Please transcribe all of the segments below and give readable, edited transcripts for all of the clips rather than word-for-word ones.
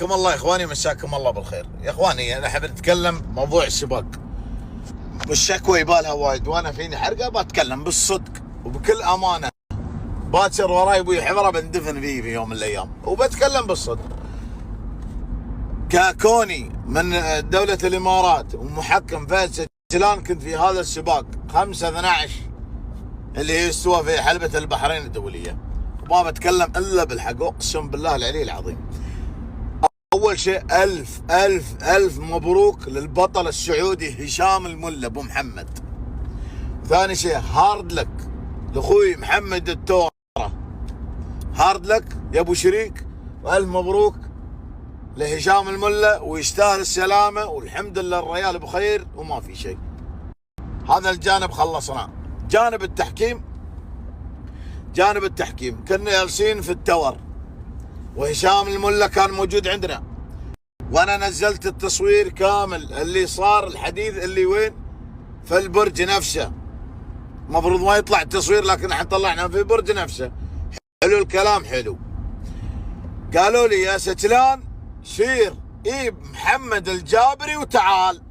حياكم الله يا اخواني، مساكم الله بالخير يا اخواني. انا حاب نتكلم موضوع السباق والشكوى يبالها وايد، وانا فيني حرقه بتكلم بالصدق وبكل امانه. باكر وراي ابوي حضره بندفن فيه في يوم من الايام، وبتكلم بالصدق. ككوني من دولة الامارات ومحكم فهد سجلان، كنت في هذا السباق 5/12 اللي هي استوى في حلبة البحرين الدولية، وما بتكلم الا بالحق، اقسم بالله العلي العظيم. اول شيء الف الف الف مبروك للبطل السعودي هشام الملا ابو محمد. ثاني شيء هارد لك لاخوي محمد التورة، هارد لك يا ابو شريك، والف مبروك لهشام الملا، ويستاهل السلامه، والحمد لله الريال بخير وما في شيء. هذا الجانب خلصناه. جانب التحكيم كنا جالسين في التور، وهشام الملا كان موجود عندنا، وانا نزلت التصوير كامل اللي صار الحديث اللي وين في البرج نفسه. مفروض ما يطلع التصوير، لكن احنا طلعنا في البرج نفسه. حلو الكلام، حلو. قالوا لي يا سجلان سير ايب محمد الجابري وتعال،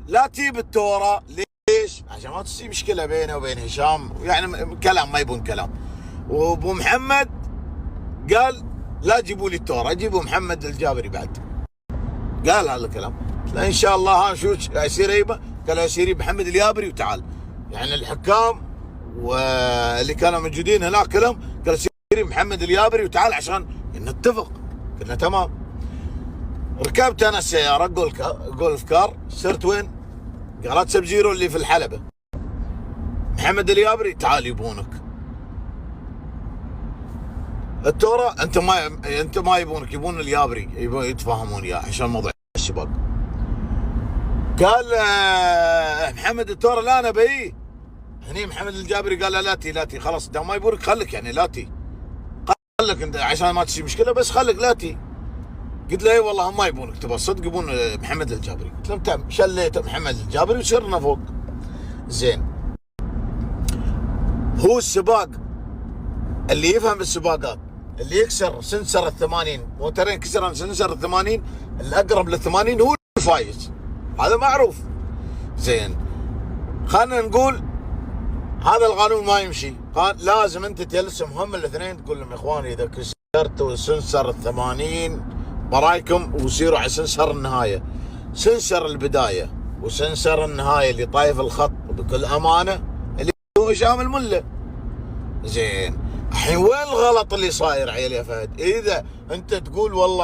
لا تجيب التورة. ليش؟ عشان ما تصير مشكلة بينه وبين هشام، يعني كلام ما يبون كلام. وابو محمد قال لا تجيبوا لي التورة، جيبوا محمد الجابري بعد. قال هذا الكلام. لا ان شاء الله ها شو يصير ايبه، قال يصير محمد الجابري وتعال. يعني الحكام واللي كانوا موجودين هناك كلهم قال يصير محمد الجابري وتعال عشان نتفق. قلنا تمام. ركبت انا السيارة جولف كار، صرت وين؟ قالت سب زيرو اللي في الحلبة. محمد الجابري تعال يبونك. التورة انت ما يبونك، يبون الجابري، يبون يتفاهمون وياه عشان موضوع الشباب. قال محمد التورة لا انا بيه. هني محمد الجابري قال لا تي خلاص انت ما يبونك، خليك يعني لا تي، خليك انت عشان ما تصير مشكلة، بس خليك لا تي. قلت له اي والله هم ما يبونك، تبى الصدق يبون محمد الجابري. قلت لهم تم، شليت محمد الجابري وصرنا فوق. زين، هو السباق اللي يفهم بالسباقات، اللي يكسر سنسر ال80 موترين، كسر سنسر ال80 الاقرب لل80 هو الفايز، هذا معروف. زين، خلينا نقول هذا القانون ما يمشي، لازم انت تجلسهم هم الاثنين تقول لهم يا اخواني اذا كسرتوا سنسر ال80 برايكم وسيروا على سنسر النهايه. سنسر البدايه وسنسر النهايه اللي طايف الخط بكل امانه اللي هو هشام الملا. زين، الحين وين الغلط اللي صاير عيل يا فهد؟ اذا انت تقول والله